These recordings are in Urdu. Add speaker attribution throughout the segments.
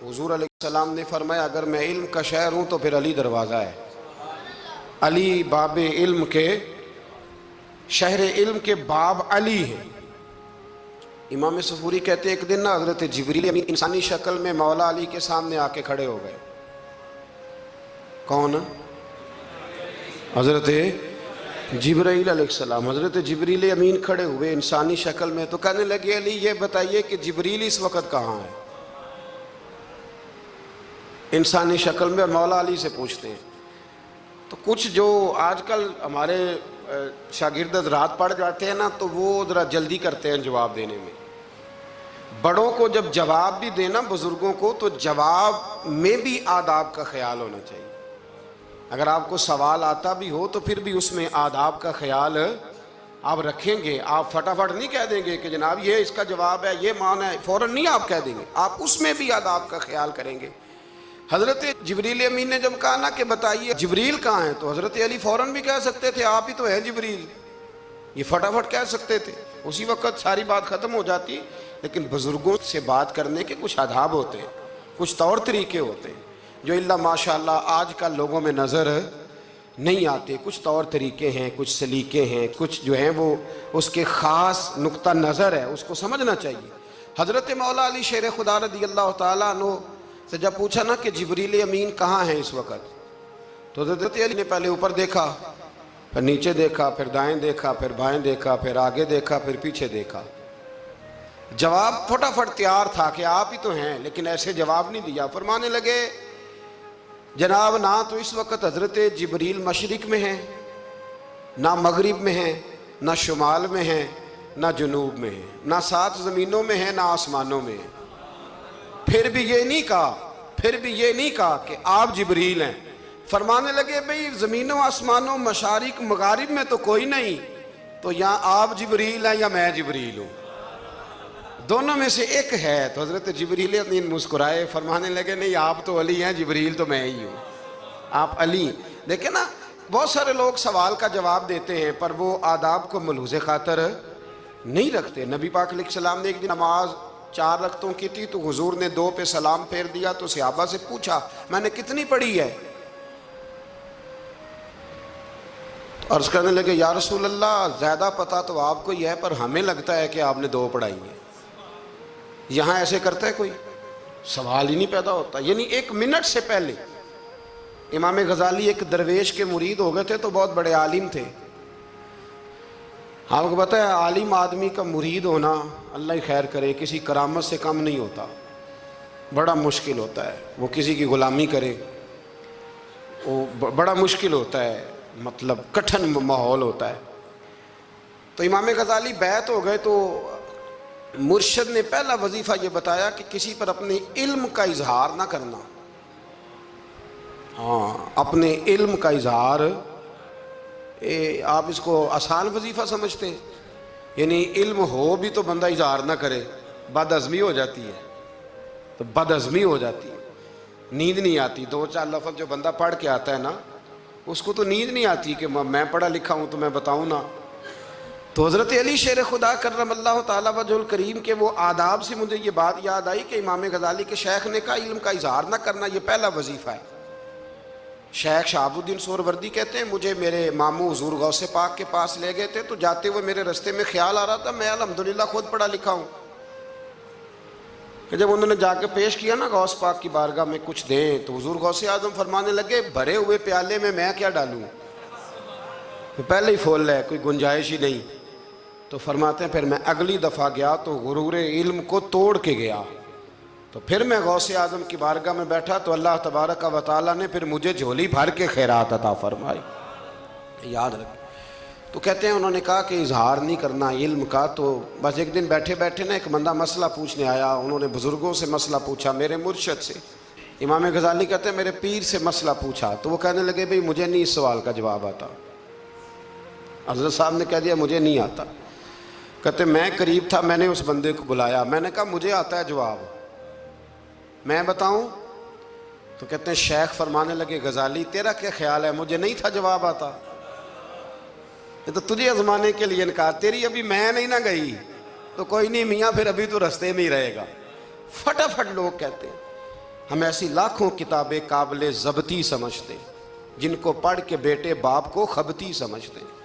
Speaker 1: حضور علیہ السلام نے فرمایا اگر میں علم کا شہر ہوں تو پھر علی دروازہ ہے، علی باب علم کے، شہر علم کے باب علی ہے۔ امام صفوری کہتے ہیں ایک دن نا حضرت جبریل امین انسانی شکل میں مولا علی کے سامنے آ کے کھڑے ہو گئے۔ کون؟ حضرت جبرائیل علیہ السلام۔ حضرت جبریل امین کھڑے ہوئے انسانی شکل میں، تو کہنے لگے علی یہ بتائیے کہ جبریل اس وقت کہاں ہے؟ انسانی شکل میں مولا علی سے پوچھتے ہیں۔ تو کچھ جو آج کل ہمارے شاگرد حضرات پڑھ جاتے ہیں نا تو وہ ذرا جلدی کرتے ہیں جواب دینے میں۔ بڑوں کو جب جواب بھی دینا بزرگوں کو تو جواب میں بھی آداب کا خیال ہونا چاہیے۔ اگر آپ کو سوال آتا بھی ہو تو پھر بھی اس میں آداب کا خیال آپ رکھیں گے۔ آپ فٹافٹ نہیں کہہ دیں گے کہ جناب یہ اس کا جواب ہے، یہ معنی ہے، فوراً نہیں آپ کہہ دیں گے، آپ اس میں بھی آداب کا خیال کریں گے۔ حضرت جبریل امین نے جب کہا نا کہ بتائیے جبریل کہاں ہے، تو حضرت علی فوراً بھی کہہ سکتے تھے آپ ہی تو ہیں جبریل، یہ فٹافٹ کہہ سکتے تھے، اسی وقت ساری بات ختم ہو جاتی۔ لیکن بزرگوں سے بات کرنے کے کچھ آداب ہوتے ہیں، کچھ طور طریقے ہوتے ہیں جو اللہ ماشاءاللہ آج کل لوگوں میں نظر نہیں آتے۔ کچھ طور طریقے ہیں، کچھ سلیقے ہیں، کچھ جو ہیں وہ اس کے خاص نقطہ نظر ہے، اس کو سمجھنا چاہیے۔ حضرت مولا علی شیر خدا رضی اللہ تعالیٰ عنہ سے جب پوچھا نا کہ جبریل امین کہاں ہیں اس وقت، تو حضرت علی نے پہلے اوپر دیکھا، پھر نیچے دیکھا، پھر دائیں دیکھا، پھر بائیں دیکھا، پھر آگے دیکھا، پھر پیچھے دیکھا۔ جواب فٹافٹ تیار تھا کہ آپ ہی تو ہیں، لیکن ایسے جواب نہیں دیا۔ فرمانے لگے جناب نہ تو اس وقت حضرت جبریل مشرق میں ہیں، نہ مغرب میں ہیں، نہ شمال میں ہیں، نہ جنوب میں ہیں، نہ 7 زمینوں میں ہیں، نہ آسمانوں میں ہیں۔ پھر بھی یہ نہیں کہا کہ آپ جبریل ہیں۔ فرمانے لگے بھئی زمینوں آسمانوں مشارق مغارب میں تو کوئی نہیں، تو یا آپ جبریل ہیں یا میں جبریل ہوں، دونوں میں سے ایک ہے۔ تو حضرت جبریل امین مسکرائے، فرمانے لگے نہیں آپ تو علی ہیں، جبریل تو میں ہی ہوں، آپ علی۔ دیکھیں نا بہت سارے لوگ سوال کا جواب دیتے ہیں پر وہ آداب کو ملحوظ خاطر نہیں رکھتے۔ نبی پاک علیہ السلام نے ایک دن نماز 4 رکعتوں کی تھی تو حضور نے 2 پہ سلام پھیر دیا، تو صحابہ سے پوچھا میں نے کتنی پڑھی ہے؟ تو عرض کرنے لگے یا رسول اللہ زیادہ پتہ تو آپ کو ہی ہے پر ہمیں لگتا ہے کہ آپ نے 2 پڑھائی ہیں۔ یہاں ایسے کرتا ہے کوئی؟ سوال ہی نہیں پیدا ہوتا۔ یعنی 1 منٹ سے پہلے امام غزالی ایک درویش کے مرید ہو گئے تھے تو بہت بڑے عالم تھے۔ آپ کو پتہ ہے عالم آدمی کا مرید ہونا اللہ ہی خیر کرے کسی کرامت سے کم نہیں ہوتا، بڑا مشکل ہوتا ہے۔ وہ کسی کی غلامی کرے وہ بڑا مشکل ہوتا ہے، مطلب کٹھن ماحول ہوتا ہے۔ تو امام غزالی بیعت ہو گئے تو مرشد نے پہلا وظیفہ یہ بتایا کہ کسی پر اپنے علم کا اظہار نہ کرنا۔ ہاں اپنے علم کا اظہار، آپ اس کو آسان وظیفہ سمجھتے ہیں، یعنی علم ہو بھی تو بندہ اظہار نہ کرے، بد ہضمی ہو جاتی ہے، تو بد ہضمی ہو جاتی ہے، نیند نہیں آتی۔ 2-4 لفظ جو بندہ پڑھ کے آتا ہے نا اس کو تو نیند نہیں آتی کہ میں پڑھا لکھا ہوں تو میں بتاؤں نا۔ تو حضرت علی شیر خدا کرم اللہ تعالیٰ وجہ الکریم کے وہ آداب سے مجھے یہ بات یاد آئی کہ امام غزالی کے شیخ نے کہا علم کا اظہار نہ کرنا یہ پہلا وظیفہ ہے۔ شیخ شہاب الدین سہروردی کہتے ہیں مجھے میرے ماموں حضور غوث پاک کے پاس لے گئے تھے تو جاتے ہوئے میرے رستے میں خیال آ رہا تھا میں الحمدللہ خود پڑھا لکھا ہوں، کہ جب انہوں نے جا کے پیش کیا نا غوث پاک کی بارگاہ میں کچھ دیں تو حضور غوث اعظم فرمانے لگے بھرے ہوئے پیالے میں کیا ڈالوں، پہلے ہی فول ہے کوئی گنجائش ہی نہیں۔ تو فرماتے ہیں پھر میں اگلی دفعہ گیا تو غرور علم کو توڑ کے گیا، تو پھر میں غوث اعظم کی بارگاہ میں بیٹھا تو اللہ تبارک و تعالیٰ نے پھر مجھے جھولی بھر کے خیرات عطا فرمائی، یاد رکھ۔ تو کہتے ہیں انہوں نے کہا کہ اظہار نہیں کرنا علم کا۔ تو بس ایک دن بیٹھے بیٹھے نا ایک بندہ مسئلہ پوچھنے آیا، انہوں نے بزرگوں سے مسئلہ پوچھا، میرے مرشد سے، امام غزالی کہتے ہیں میرے پیر سے مسئلہ پوچھا، تو وہ کہنے لگے بھئی مجھے نہیں اس سوال کا جواب آتا۔ حضرت صاحب نے کہہ دیا مجھے نہیں آتا۔ کہتے میں قریب تھا، میں نے اس بندے کو بلایا، میں نے کہا مجھے آتا ہے جواب، میں بتاؤں؟ تو کہتے ہیں شیخ فرمانے لگے غزالی تیرا کیا خیال ہے مجھے نہیں تھا جواب آتا؟ یہ تو تجھے آزمانے کے لیے انکار، تیری ابھی میں نہیں نہ گئی تو کوئی نہیں میاں پھر ابھی تو رستے میں ہی رہے گا۔ فٹافٹ لوگ کہتے ہیں ہم ایسی لاکھوں کتابیں قابل ضبطی سمجھتے جن کو پڑھ کے بیٹے باپ کو خبتی سمجھتے ہیں۔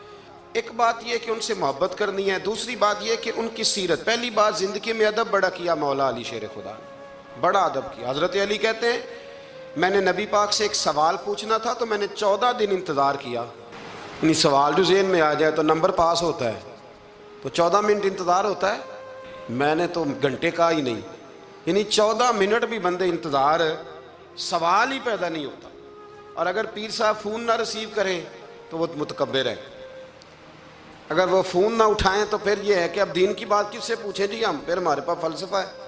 Speaker 1: ایک بات یہ کہ ان سے محبت کرنی ہے، دوسری بات یہ کہ ان کی سیرت، پہلی بات زندگی میں ادب بڑا کیا مولا علی شیر خدا نے، بڑا ادب کیا۔ حضرت علی کہتے ہیں میں نے نبی پاک سے ایک سوال پوچھنا تھا تو میں نے 14 دن انتظار کیا، یعنی سوال جو ذہن میں آ جائے تو نمبر پاس ہوتا ہے، تو 14 منٹ انتظار ہوتا ہے، میں نے تو گھنٹے کا ہی نہیں، یعنی 14 منٹ بھی بندے انتظار، سوال ہی پیدا نہیں ہوتا۔ اور اگر پیر صاحب فون نہ ریسیو کریں تو وہ متکبر ہے، اگر وہ فون نہ اٹھائیں تو پھر یہ ہے کہ اب دین کی بات کس سے پوچھیں جی ہم، پھر ہمارے پاس فلسفہ ہے۔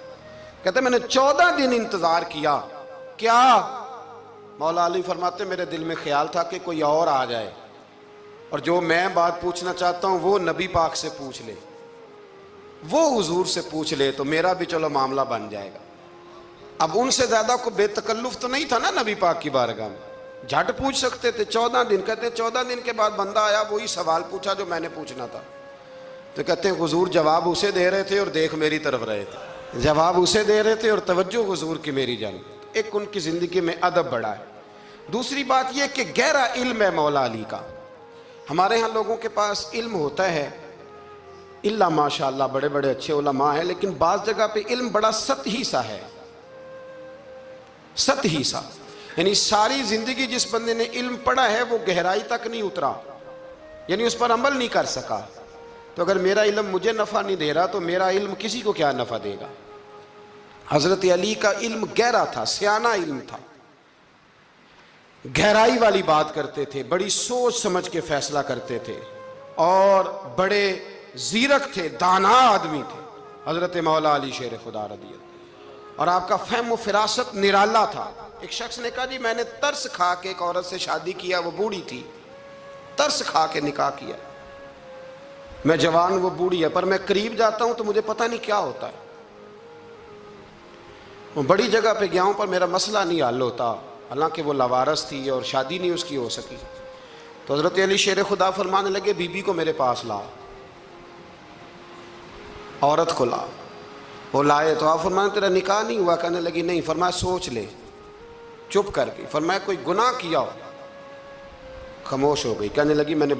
Speaker 1: کہتے ہیں میں نے 14 دن انتظار کیا، کیا؟ مولا علی فرماتے میرے دل میں خیال تھا کہ کوئی اور آ جائے اور جو میں بات پوچھنا چاہتا ہوں وہ نبی پاک سے پوچھ لے، وہ حضور سے پوچھ لے تو میرا بھی چلو معاملہ بن جائے گا۔ اب ان سے زیادہ کو بے تکلف تو نہیں تھا نا نبی پاک کی بارگاہ میں، جھٹ پوچھ سکتے تھے۔ 14 دن، کہتے ہیں 14 دن کے بعد بندہ آیا، وہی سوال پوچھا جو میں نے پوچھنا تھا، تو کہتے ہیں حضور جواب اسے دے رہے تھے اور دیکھ میری طرف رہے تھے، جواب اسے دے رہے تھے اور توجہ حضور کی میری جانب۔ ایک ان کی زندگی میں ادب بڑا ہے۔ دوسری بات یہ کہ گہرا علم ہے مولا علی کا۔ ہمارے ہاں لوگوں کے پاس علم ہوتا ہے، اللہ ماشاءاللہ بڑے بڑے اچھے علماء ہیں، لیکن بعض جگہ پہ علم بڑا سطحی سا ہے، سطحی سا، یعنی ساری زندگی جس بندے نے علم پڑھا ہے وہ گہرائی تک نہیں اترا، یعنی اس پر عمل نہیں کر سکا۔ تو اگر میرا علم مجھے نفع نہیں دے رہا تو میرا علم کسی کو کیا نفع دے گا؟ حضرت علی کا علم گہرا تھا، سیانہ علم تھا، گہرائی والی بات کرتے تھے، بڑی سوچ سمجھ کے فیصلہ کرتے تھے اور بڑے زیرک تھے، دانا آدمی تھے حضرت مولا علی شیر خدا رضی اللہ۔ اور آپ کا فہم و فراست نرالا تھا۔ ایک شخص نے کہا جی میں نے ترس کھا کے ایک عورت سے شادی کیا، وہ بوڑھی تھی، ترس کھا کے نکاح کیا، میں جوان وہ بوڑھی ہے، پر میں قریب جاتا ہوں تو مجھے پتہ نہیں کیا ہوتا ہے، وہ بڑی جگہ پہ گیا ہوں پر میرا مسئلہ نہیں حل ہوتا، حالانکہ وہ لاوارث تھی اور شادی نہیں اس کی ہو سکی۔ تو حضرت علی شیر خدا فرمانے لگے بی بی کو میرے پاس لا، عورت کو لا۔ وہ لائے تو آپ فرمانے تیرا نکاح نہیں ہوا؟ کہنے لگی نہیں۔ فرمایا سوچ لے، چپ کر گئی۔ فرمایا کوئی گناہ کیا ہو؟ خاموش ہو گئی۔ کہنے لگی میں نے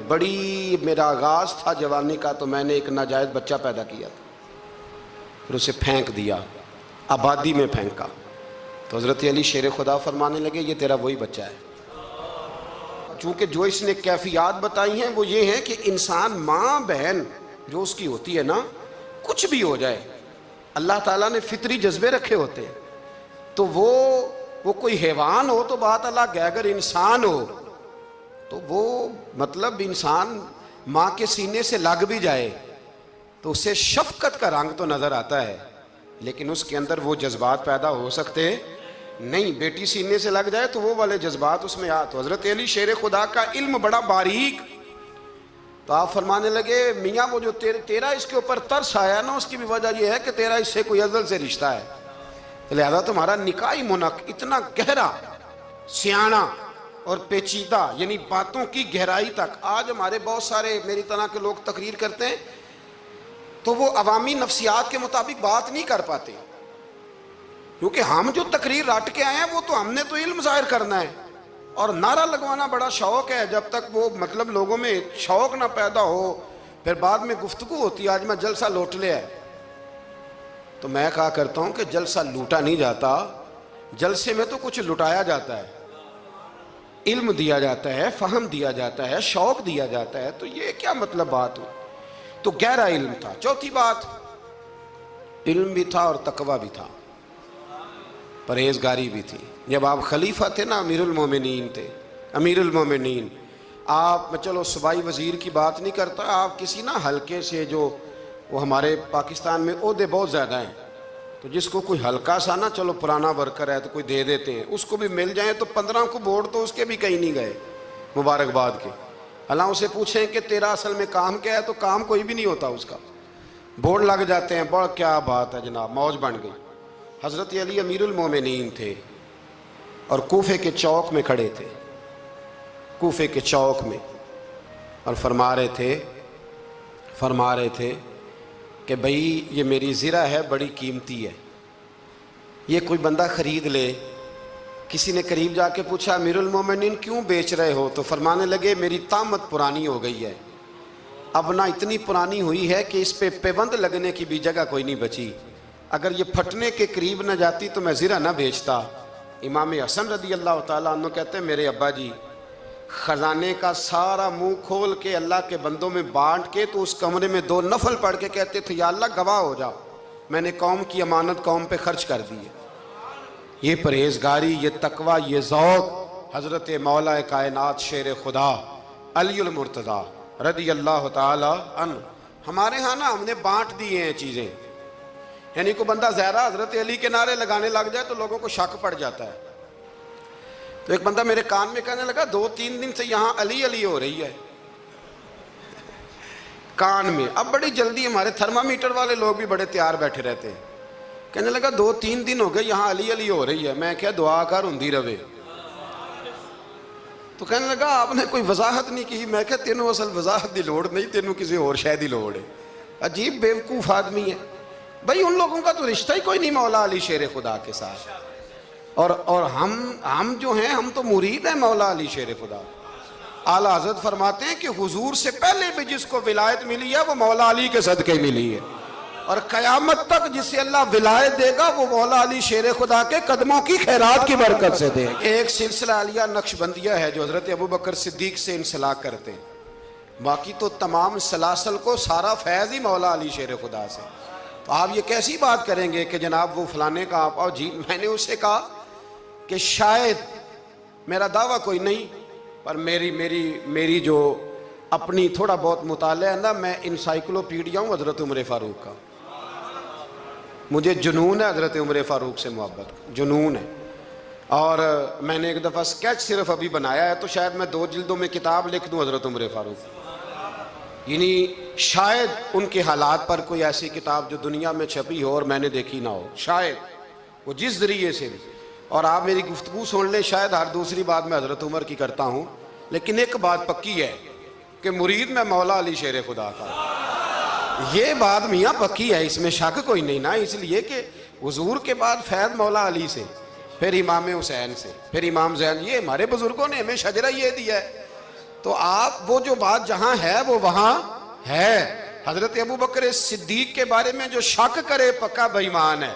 Speaker 1: میرا آغاز تھا جوانی کا تو میں نے ایک ناجائز بچہ پیدا کیا تھا، پھر اسے پھینک دیا، آبادی میں پھینکا۔ تو حضرت علی شیر خدا فرمانے لگے یہ تیرا وہی بچہ ہے۔ چونکہ جو اس نے کیفیات بتائی ہیں وہ یہ ہے کہ انسان ماں بہن جو اس کی ہوتی ہے نا، کچھ بھی ہو جائے، اللہ تعالیٰ نے فطری جذبے رکھے ہوتے ہیں، تو وہ کوئی حیوان ہو تو بات الگ ہے، اگر انسان ہو تو وہ مطلب انسان ماں کے سینے سے لگ بھی جائے تو اسے شفقت کا رنگ تو نظر آتا ہے، لیکن اس کے اندر وہ جذبات پیدا ہو سکتے نہیں۔ بیٹی سینے سے لگ جائے تو وہ والے جذبات اس میں تو حضرت علی شیر خدا کا علم بڑا باریک۔ تو آپ فرمانے لگے میاں وہ جو تیرا اس کے اوپر ترس آیا نا، اس کی بھی وجہ یہ ہے کہ تیرا اس سے کوئی ازل سے رشتہ ہے، لہذا تمہارا نکاحی منق اتنا گہرا، سیانہ اور پیچیدہ، یعنی باتوں کی گہرائی تک۔ آج ہمارے بہت سارے میری طرح کے لوگ تقریر کرتے ہیں تو وہ عوامی نفسیات کے مطابق بات نہیں کر پاتے، کیونکہ ہم جو تقریر رٹ کے آئے ہیں وہ تو ہم نے تو علم ظاہر کرنا ہے، اور نعرہ لگوانا بڑا شوق ہے، جب تک وہ مطلب لوگوں میں شوق نہ پیدا ہو پھر بعد میں گفتگو ہوتی ہے۔ آج میں جلسہ لوٹ لیا ہے تو میں کہا کرتا ہوں کہ جلسہ لوٹا نہیں جاتا، جلسے میں تو کچھ لٹایا جاتا ہے، علم دیا جاتا ہے، فہم دیا جاتا ہے، شوق دیا جاتا ہے، تو یہ کیا مطلب بات ہوئی؟ تو گہرا علم تھا۔ چوتھی بات، علم بھی تھا اور تقوی بھی تھا، پرہیزگاری بھی تھی۔ جب آپ خلیفہ تھے نا، امیر المومنین تھے، امیر المومنین، آپ میں چلو صوبائی وزیر کی بات نہیں کرتا، آپ کسی نا حلقے سے، جو وہ ہمارے پاکستان میں عہدے بہت زیادہ ہیں، تو جس کو کوئی ہلکا سا نا چلو پرانا ورکر ہے تو کوئی دے دیتے ہیں، اس کو بھی مل جائیں تو 15 کو بورڈ تو اس کے بھی کہیں نہیں گئے مبارکباد کے۔ اللہ اسے پوچھیں کہ تیرا اصل میں کام کیا ہے تو کام کوئی بھی نہیں ہوتا اس کا، بورڈ لگ جاتے ہیں، بڑا کیا بات ہے جناب، موج بن گئی۔ حضرت علی امیر المومنین تھے اور کوفے کے چوک میں کھڑے تھے، کوفے کے چوک میں، اور فرما رہے تھے کہ بھئی یہ میری زرہ ہے، بڑی قیمتی ہے، یہ کوئی بندہ خرید لے کسی نے قریب جا کے پوچھا امیر المومنین کیوں بیچ رہے ہو؟ تو فرمانے لگے میری طامت پرانی ہو گئی ہے، اب نہ اتنی پرانی ہوئی ہے کہ اس پہ پیوند لگنے کی بھی جگہ کوئی نہیں بچی، اگر یہ پھٹنے کے قریب نہ جاتی تو میں زرہ نہ بیچتا۔ امام حسن رضی اللہ تعالیٰ عنہ کہتے ہیں میرے ابا جی خزانے کا سارا منہ کھول کے اللہ کے بندوں میں بانٹ کے تو اس کمرے میں 2 نفل پڑھ کے کہتے تھے یا اللہ گواہ ہو جا، میں نے قوم کی امانت قوم پہ خرچ کر دی ہے۔ یہ پرہیزگاری، یہ تقوی، یہ ذوق حضرت مولا کائنات شیر خدا علی المرتضیٰ رضی اللہ تعالی عنہ۔ ہمارے ہاں نا ہم نے بانٹ دیے ہیں چیزیں، یعنی کوئی بندہ زہرا حضرت علی کے نعرے لگانے لگ جائے تو لوگوں کو شک پڑ جاتا ہے۔ تو ایک بندہ میرے کان میں کہنے لگا 2-3 دن سے یہاں علی علی ہو رہی ہے کان میں۔ اب بڑی جلدی ہمارے تھرمامیٹر والے لوگ بھی بڑے تیار بیٹھے رہتے ہیں، کہنے لگا 2-3 دن ہو گئے یہاں علی علی ہو رہی ہے۔ میں کیا دعا کر ہندی رہے۔ تو کہنے لگا آپ نے کوئی وضاحت نہیں کی۔ میں کہا تینوں اصل وضاحت دی لوڑ نہیں، تینوں کسی اور شے دی لوڑ ہے۔ عجیب بیوقوف آدمی ہے بھائی، ان لوگوں کا تو رشتہ ہی کوئی نہیں مولا علی شیر خدا کے ساتھ، اور ہم جو ہیں ہم تو مرید ہیں مولا علی شیر خدا۔ اعلیٰ حضرت فرماتے ہیں کہ حضور سے پہلے بھی جس کو ولایت ملی ہے وہ مولا علی کے صدقے ملی ہے، اور قیامت تک جسے اللہ ولایت دے گا وہ مولا علی شیر خدا کے قدموں کی خیرات کی برکت سے دے گا۔ ایک سلسلہ علیہ نقشبندیہ ہے جو حضرت ابوبکر صدیق سے انسلاک کرتے ہیں، باقی تو تمام سلاسل کو سارا فیض ہی مولا علی شیر خدا سے۔ تو آپ یہ کیسی بات کریں گے کہ جناب وہ فلانے کا آپ آؤ جی؟ میں نے اسے کہا کہ شاید میرا دعویٰ کوئی نہیں، پر میری جو اپنی تھوڑا بہت مطالعہ ہے نا، میں انسائکلوپیڈیا ہوں حضرت عمر فاروق کا، مجھے جنون ہے حضرت عمر فاروق سے محبت، جنون ہے۔ اور میں نے ایک دفعہ سکیچ صرف ابھی بنایا ہے تو شاید میں 2 جلدوں میں کتاب لکھ دوں حضرت عمر فاروق، یعنی شاید ان کے حالات پر کوئی ایسی کتاب جو دنیا میں چھپی ہو اور میں نے دیکھی نہ ہو، شاید وہ جس ذریعے سے بھی۔ اور آپ میری گفتگو سن لیں، شاید ہر دوسری بات میں حضرت عمر کی کرتا ہوں، لیکن ایک بات پکی ہے کہ مرید میں مولا علی شیر خدا کا، یہ بات میاں پکی ہے، اس میں شک کوئی نہیں نا، اس لیے کہ حضور کے بعد فیض مولا علی سے، پھر امام حسین سے، پھر امام زین، یہ ہمارے بزرگوں نے ہمیں شجرہ یہ دیا ہے۔ تو آپ وہ جو بات جہاں ہے وہ وہاں ہے۔ حضرت ابوبکر صدیق کے بارے میں جو شک کرے پکا بے ایمان ہے،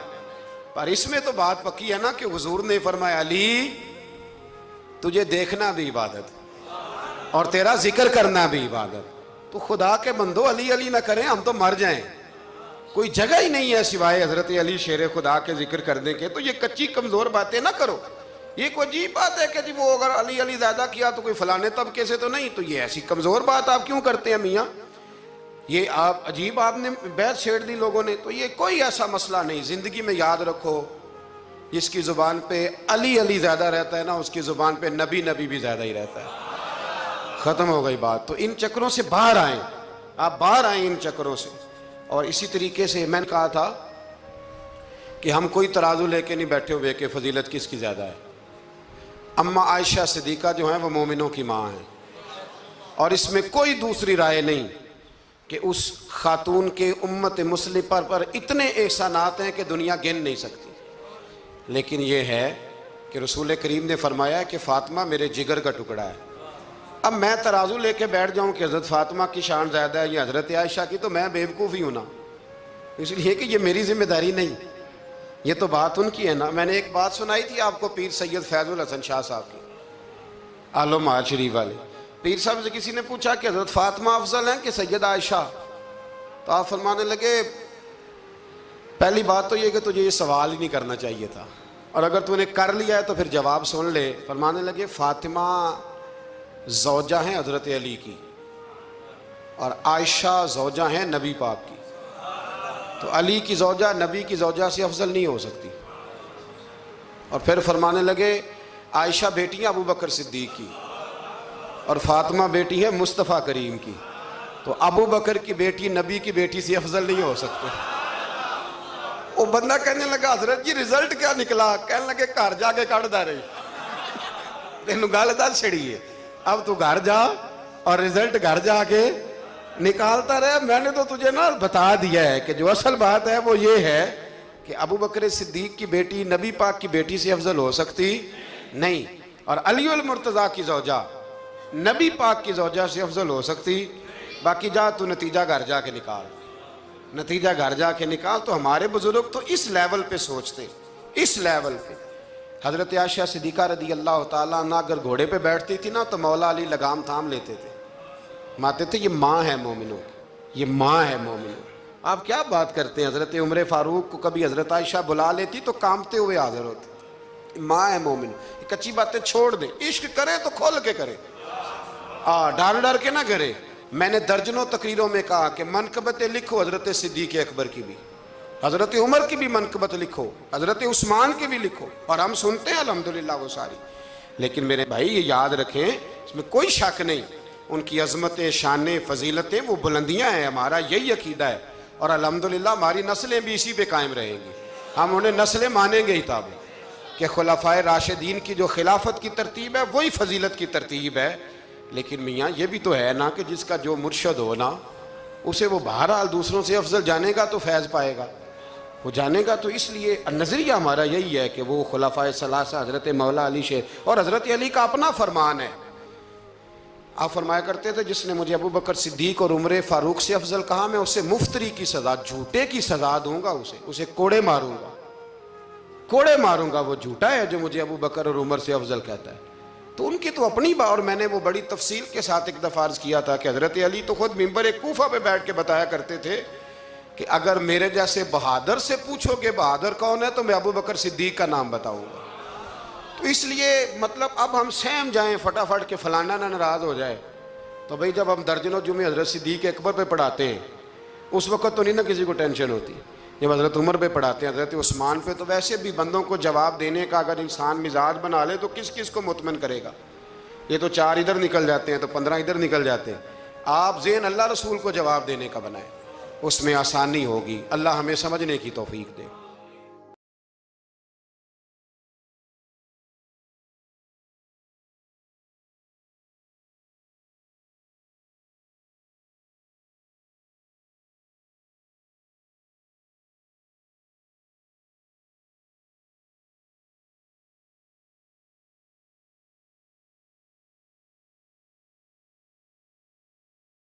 Speaker 1: پر اس میں تو بات پکی ہے نا کہ حضور نے فرمایا علی تجھے دیکھنا بھی عبادت اور تیرا ذکر کرنا بھی عبادت۔ تو خدا کے بندو علی علی نہ کریں، ہم تو مر جائیں، کوئی جگہ ہی نہیں ہے سوائے حضرت علی شیر خدا کے ذکر کرنے کے۔ تو یہ کچی کمزور باتیں نہ کرو، یہ کوئی عجیب بات ہے کہ جی وہ اگر علی علی زیادہ کیا تو کوئی فلانے طبقے سے تو نہیں، تو یہ ایسی کمزور بات آپ کیوں کرتے ہیں میاں؟ یہ آپ عجیب آپ نے بیعت چھیڑ دی لوگوں نے۔ تو یہ کوئی ایسا مسئلہ نہیں، زندگی میں یاد رکھو جس کی زبان پہ علی علی زیادہ رہتا ہے نا، اس کی زبان پہ نبی نبی بھی زیادہ ہی رہتا ہے۔ ختم ہو گئی بات۔ تو ان چکروں سے باہر آئیں، آپ باہر آئیں ان چکروں سے۔ اور اسی طریقے سے میں نے کہا تھا کہ ہم کوئی ترازو لے کے نہیں بیٹھے ہوئے کہ فضیلت کس کی زیادہ ہے۔ اماں عائشہ صدیقہ جو ہیں وہ مومنوں کی ماں ہیں، اور اس میں کوئی دوسری رائے نہیں کہ اس خاتون کے امت مسلمہ پر اتنے احسانات ہیں کہ دنیا گن نہیں سکتی، لیکن یہ ہے کہ رسول کریم نے فرمایا کہ فاطمہ میرے جگر کا ٹکڑا ہے۔ اب میں ترازو لے کے بیٹھ جاؤں کہ حضرت فاطمہ کی شان زیادہ ہے یا حضرت عائشہ کی، تو میں بیوقوف ہی ہوں نا، اس لیے کہ یہ میری ذمہ داری نہیں، یہ تو بات ان کی ہے نا۔ میں نے ایک بات سنائی تھی آپ کو پیر سید فیض الحسن شاہ صاحب کی، عالم آل شریف والے۔ پیر صاحب سے کسی نے پوچھا کہ حضرت فاطمہ افضل ہیں کہ سیدہ عائشہ؟ تو آپ فرمانے لگے پہلی بات تو یہ کہ تجھے یہ سوال ہی نہیں کرنا چاہیے تھا، اور اگر تو نے کر لیا ہے تو پھر جواب سن لے۔ فرمانے لگے فاطمہ زوجہ ہیں حضرت علی کی، اور عائشہ زوجہ ہیں نبی پاک کی، تو علی کی زوجہ نبی کی زوجہ سے افضل نہیں ہو سکتی۔ اور پھر فرمانے لگے عائشہ بیٹی ہیں ابو بکر صدیق کی، اور فاطمہ بیٹی ہے مصطفیٰ کریم کی، تو ابو بکر کی بیٹی نبی کی بیٹی سے افضل نہیں ہو سکتے۔ وہ بندہ کہنے لگا حضرت جی رزلٹ کیا نکلا؟ کہنے لگے گھر جا کے کڑ دا رہی، تینوں گل دس چھڑی ہے، اب تو گھر جا اور رزلٹ گھر جا کے نکالتا رہے۔ میں نے تو تجھے نا بتا دیا ہے کہ جو اصل بات ہے وہ یہ ہے کہ ابو بکر صدیق کی بیٹی نبی پاک کی بیٹی سے افضل ہو سکتی نہیں. اور علی المرتضیٰ کی زوجہ نبی پاک کی زوجہ سے افضل ہو سکتی؟ باقی جا تو نتیجہ گھر جا کے نکال، نتیجہ گھر جا کے نکال. تو ہمارے بزرگ تو اس لیول پہ سوچتے، اس لیول پہ. حضرت عائشہ صدیقہ رضی اللہ تعالیٰ عنہ اگر گھوڑے پہ بیٹھتی تھی نا تو مولا علی لگام تھام لیتے تھے، ماتے تھے یہ ماں ہے مومنوں، یہ ماں ہے مومنوں. آپ کیا بات کرتے ہیں؟ حضرت عمر فاروق کو کبھی حضرت عائشہ بلا لیتی تو کانپتے ہوئے حاضر ہوتے. ماں ہے مومنوں. یہ کچی باتیں چھوڑ دیں، عشق کرے تو کھول کے کرے، ڈر ڈر کے نہ کرے. میں نے درجنوں تقریروں میں کہا کہ منقبتیں لکھو حضرت صدیق اکبر کی بھی، حضرت عمر کی بھی منقبت لکھو، حضرت عثمان کی بھی لکھو، اور ہم سنتے ہیں الحمدللہ وہ ساری. لیکن میرے بھائی یہ یاد رکھیں، اس میں کوئی شک نہیں، ان کی عظمتیں، شانیں، فضیلتیں وہ بلندیاں ہیں. ہمارا یہی عقیدہ ہے، اور الحمدللہ ہماری نسلیں بھی اسی پہ قائم رہیں گی. ہم انہیں نسلیں مانیں گے ہی تاب کہ خلفائے راشدین کی جو خلافت کی ترتیب ہے وہی فضیلت کی ترتیب ہے. لیکن میاں یہ بھی تو ہے نا کہ جس کا جو مرشد ہو نا اسے وہ بہرحال دوسروں سے افضل جانے گا تو فیض پائے گا، وہ جانے گا. تو اس لیے نظریہ ہمارا یہی ہے کہ وہ خلفائے ثلاثہ حضرت مولا علی سے، اور حضرت علی کا اپنا فرمان ہے. آپ فرمایا کرتے تھے جس نے مجھے ابو بکر صدیق اور عمر فاروق سے افضل کہا میں اسے مفتری کی سزا، جھوٹے کی سزا دوں گا، اسے کوڑے ماروں گا، کوڑے ماروں گا. وہ جھوٹا ہے جو مجھے ابو بکر اور عمر سے افضل کہتا ہے. تو ان کی تو اپنی بات. اور میں نے وہ بڑی تفصیل کے ساتھ ایک دفعہ عرض کیا تھا کہ حضرت علی تو خود ممبر کوفہ پہ بیٹھ کے بتایا کرتے تھے کہ اگر میرے جیسے بہادر سے پوچھو کہ بہادر کون ہے تو میں ابو بکر صدیق کا نام بتاؤں گا. تو اس لیے مطلب اب ہم سہم جائیں فٹافٹ کہ فلانا نہ ناراض ہو جائے. تو بھئی جب ہم درجنوں جمعے حضرت صدیق اکبر پہ پڑھاتے ہیں اس وقت تو نہیں نا کسی کو ٹینشن ہوتی. جب حضرت عمر پہ پڑھاتے ہیں، حضرت عثمان پہ، تو ویسے بھی بندوں کو جواب دینے کا اگر انسان مزاج بنا لے تو کس کس کو مطمئن کرے گا. یہ تو 4 ادھر نکل جاتے ہیں تو 15 ادھر نکل جاتے ہیں. آپ ذہن اللہ رسول کو جواب دینے کا بنائیں، اس میں آسانی ہوگی. اللہ ہمیں سمجھنے کی توفیق دے.